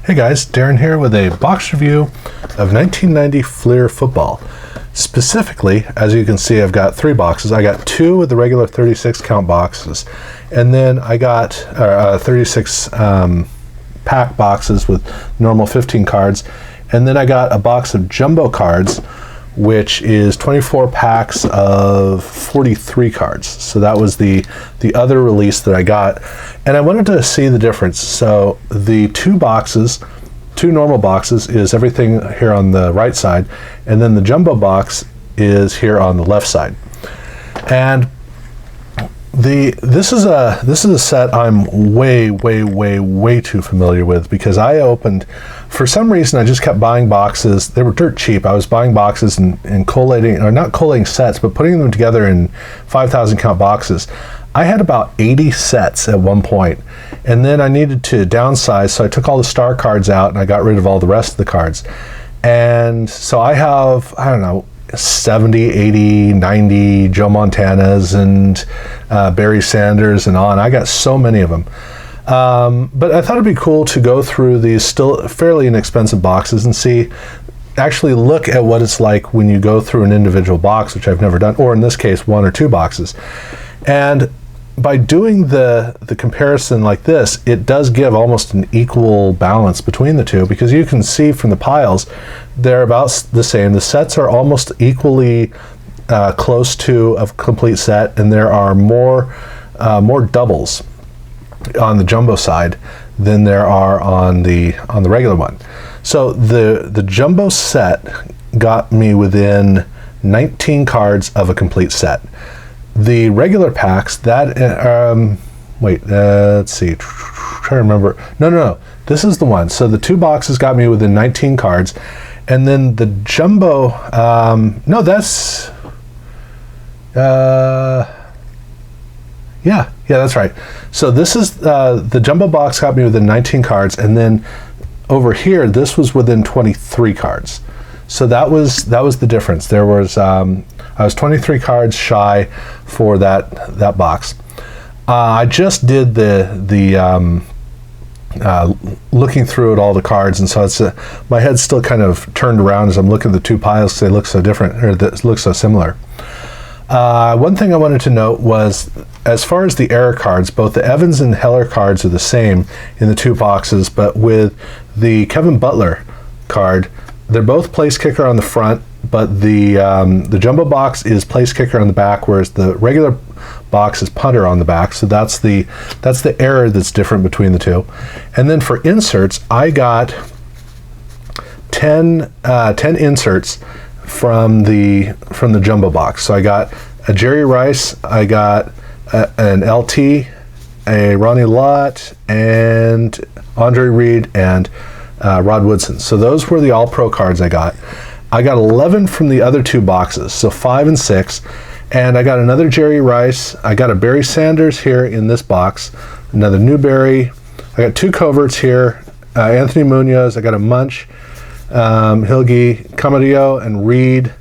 Hey guys, Darren here with a box review of 1990 Fleer football. Specifically, as you can see, I've got 3 boxes. I got 2 with the regular 36 count boxes, and then I got 36 pack boxes with normal 15 cards, and then I got a box of jumbo cards, which is 24 packs of 43 cards. So that was the other release that I got, and I wanted to see the difference. So the 2 normal boxes is everything here on the right side, and then the jumbo box is here on the left side. And this is a set I'm way too familiar with, because I opened, for some reason I just kept buying boxes. They were dirt cheap. I was buying boxes and collating, or not collating sets, but putting them together in 5,000 count boxes. I had about 80 sets at one point, and then I needed to downsize, so I took all the star cards out and I got rid of all the rest of the cards. And so I have, I don't know, 70, 80, 90 Joe Montanas and Barry Sanders and on. I got so many of them. But I thought it'd be cool to go through these still fairly inexpensive boxes and actually look at what it's like when you go through an individual box, which I've never done, or in this case, 1 or 2 boxes. And by doing the comparison like this, it does give almost an equal balance between the two, because you can see from the piles, they're about the same. The sets are almost equally close to a complete set, and there are more doubles on the jumbo side than there are on the regular one. So the jumbo set got me within 19 cards of a complete set. The regular packs, that, let's see, try to remember. No, this is the one. So the 2 boxes got me within 19 cards, and then the jumbo, no, that's, yeah, that's right. So this is, the jumbo box got me within 19 cards, and then over here, this was within 23 cards. So that was the difference. There was, I was 23 cards shy for that box. I just did the looking through at all the cards, and so it's my head's still kind of turned around as I'm looking at the 2 piles, because they look so different, or they look so similar. One thing I wanted to note was, as far as the error cards, both the Evans and Heller cards are the same in the 2 boxes, but with the Kevin Butler card, they're both place kicker on the front, but the jumbo box is place kicker on the back, whereas the regular box is punter on the back. So that's the error that's different between the 2. And then for inserts, I got 10 inserts from the jumbo box. So I got a Jerry Rice, I got an LT, a Ronnie Lott, and Andre Reed, and Rod Woodson. So those were the All-Pro cards I got. I got 11 from the other 2 boxes, so 5 and 6, and I got another Jerry Rice. I got a Barry Sanders here in this box, another Newberry. I got 2 coverts here, Anthony Munoz. I got a Munch, Hilge, Camarillo, and Reed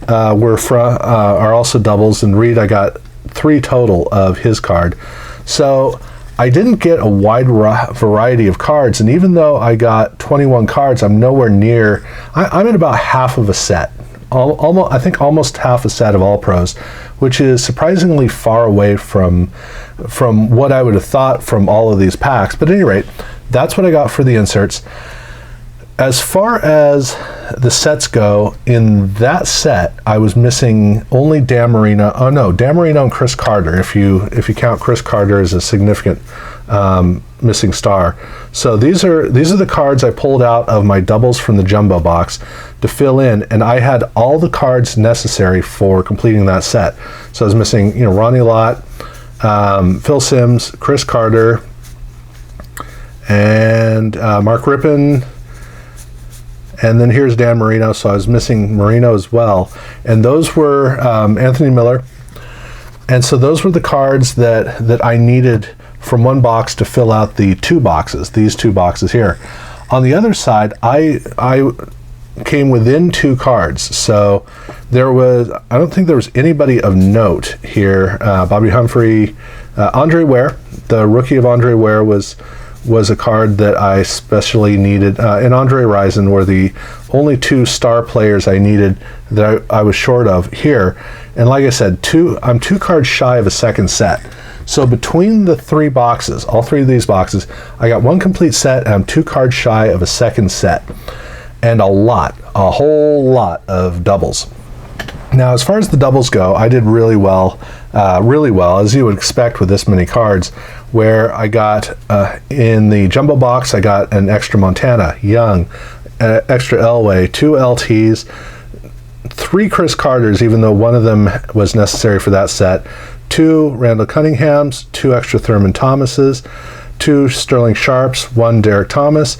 are also doubles, and Reed I got 3 total of his card. So I didn't get a wide variety of cards, and even though I got 21 cards, I'm nowhere near. I'm at about half of a set. I think almost half a set of All-Pros, which is surprisingly far away from what I would have thought from all of these packs. But at any rate, that's what I got for the inserts. As far as the sets go, in that set, I was missing only Dan Marino. Oh no, Dan Marino and Chris Carter, if you count Chris Carter as a significant missing star. So these are the cards I pulled out of my doubles from the jumbo box to fill in, and I had all the cards necessary for completing that set. So I was missing, Ronnie Lott, Phil Simms, Chris Carter, and Mark Rippon. And then here's Dan Marino, so I was missing Marino as well. And those were Anthony Miller. And so those were the cards that I needed from one box to fill out the 2 boxes, these 2 boxes here. On the other side, I came within 2 cards. So I don't think there was anybody of note here. Bobby Humphrey, Andre Ware, the rookie of Andre Ware was was a card that I especially needed, and Andre Rison were the only 2 star players I needed that I was short of here. And like I said, I'm 2 cards shy of a second set. So between the 3 boxes, all 3 of these boxes, I got 1 complete set, and I'm 2 cards shy of a second set. And a whole lot of doubles. Now, as far as the doubles go, I did really well, as you would expect with this many cards, where I got, in the jumbo box, I got an extra Montana, Young, extra Elway, 2 LTs, 3 Chris Carters, even though one of them was necessary for that set, 2 Randall Cunninghams, 2 extra Thurman Thomases, 2 Sterling Sharps, 1 Derek Thomas.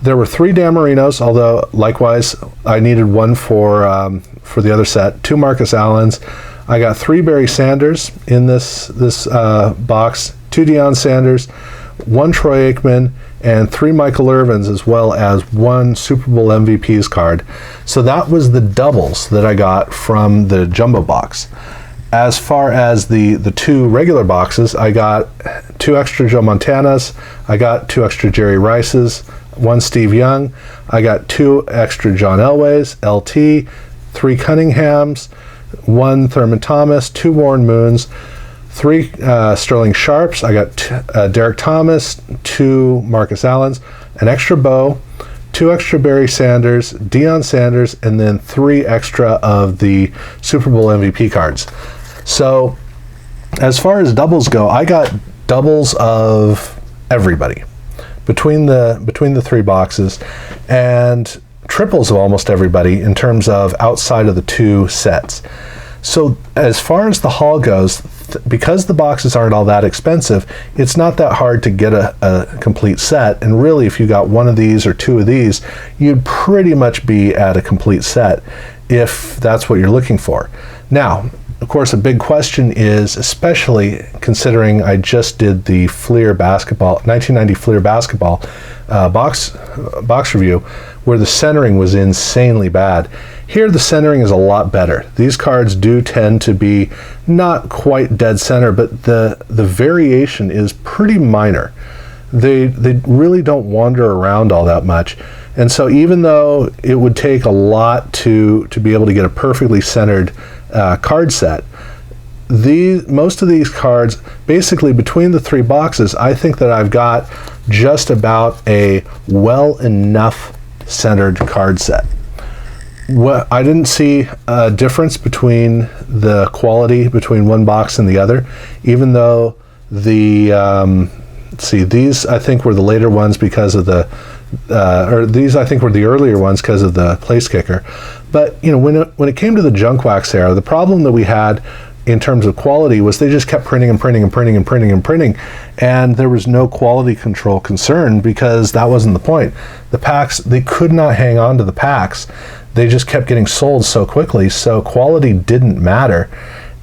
There were 3 Dan Marinos, although likewise I needed 1 for the other set. 2 Marcus Allens. I got 3 Barry Sanders in this box, 2 Deion Sanders, 1 Troy Aikman, and 3 Michael Irvins, as well as 1 Super Bowl MVP's card. So that was the doubles that I got from the jumbo box. As far as the 2 regular boxes, I got 2 extra Joe Montanas, I got 2 extra Jerry Rices, 1 Steve Young, I got 2 extra John Elways, LT, 3 Cunninghams, 1 Thurman Thomas, 2 Warren Moons, 3 Sterling Sharps, I got Derek Thomas, 2 Marcus Allens, an extra Bo, 2 extra Barry Sanders, Deion Sanders, and then 3 extra of the Super Bowl MVP cards. So as far as doubles go, I got doubles of everybody between the 3 boxes, and triples of almost everybody in terms of outside of the 2 sets. So as far as the haul goes, because the boxes aren't all that expensive, it's not that hard to get a complete set. And really, if you got 1 of these or 2 of these, you'd pretty much be at a complete set if that's what you're looking for. Now, of course, a big question is, especially considering I just did the Fleer basketball, 1990 Fleer basketball box review, where the centering was insanely bad. Here, the centering is a lot better. These cards do tend to be not quite dead center, but the variation is pretty minor. They really don't wander around all that much. And so even though it would take a lot to be able to get a perfectly centered card set, most of these cards, basically between the 3 boxes, I think that I've got just about a well enough centered card set. I didn't see a difference between the quality between one box and the other, even though the these I think were the later ones because of the or these I think were the earlier ones because of the place kicker. But you know, when it came to the junk wax era, the problem that we had in terms of quality was they just kept printing and printing and printing and printing and printing, and there was no quality control concern because that wasn't the point. The packs, they could not hang on to the packs. They just kept getting sold so quickly, so quality didn't matter.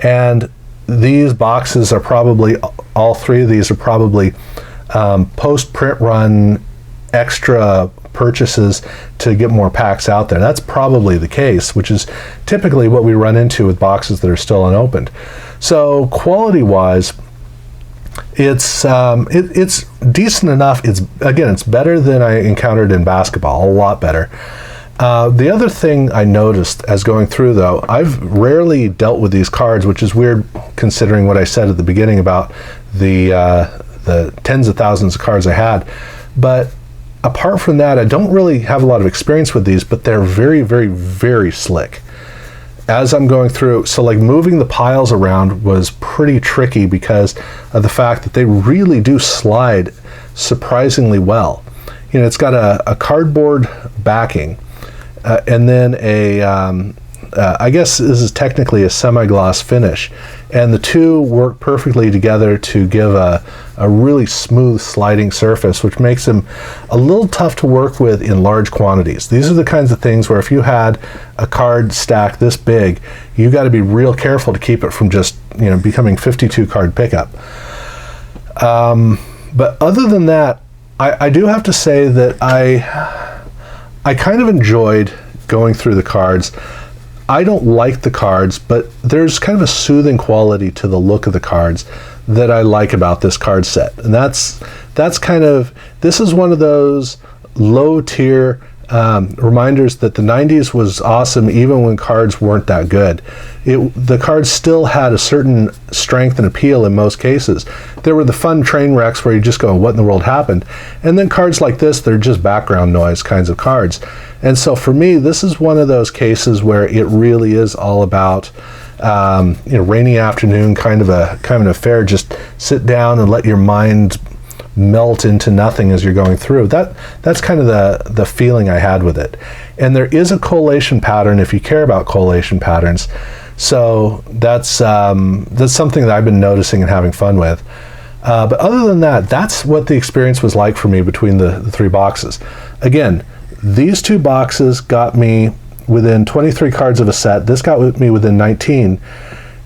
And these boxes are probably, all 3 of these are probably post-print run extra purchases to get more packs out there. That's probably the case, which is typically what we run into with boxes that are still unopened. So quality-wise, it's decent enough. It's better than I encountered in basketball, a lot better. The other thing I noticed as going through, though, I've rarely dealt with these cards, which is weird considering what I said at the beginning about the tens of thousands of cards I had. But apart from that, I don't really have a lot of experience with these, but they're very, very, very slick. As I'm going through, so like moving the piles around was pretty tricky because of the fact that they really do slide surprisingly well. You know, it's got a cardboard backing, and then I guess this is technically a semi-gloss finish, and the two work perfectly together to give a really smooth sliding surface, which makes them a little tough to work with in large quantities. These are the kinds of things where if you had a card stack this big, you got to be real careful to keep it from just, you know, becoming 52 card pickup. But other than that, I do have to say that I kind of enjoyed going through the cards. I don't like the cards, but there's kind of a soothing quality to the look of the cards that I like about this card set. And that's kind of, this is one of those low tier reminders that the 90s was awesome even when cards weren't that good. The cards still had a certain strength and appeal in most cases. There were the fun train wrecks where you just go, what in the world happened? And then cards like this, they're just background noise kinds of cards. And so for me, this is one of those cases where it really is all about rainy afternoon kind of an affair. Just sit down and let your mind melt into nothing as you're going through. That's kind of the feeling I had with it. And there is a collation pattern if you care about collation patterns. So that's something that I've been noticing and having fun with. But other than that, that's what the experience was like for me between the 3 boxes. Again, these 2 boxes got me within 23 cards of a set. This got me within 19.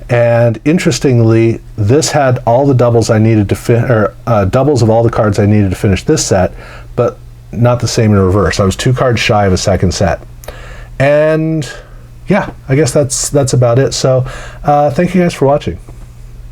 And interestingly, this had all the doubles I needed to doubles of all the cards I needed to finish this set, but not the same in reverse. I was 2 cards shy of a second set. And yeah, I guess that's about it. So thank you guys for watching.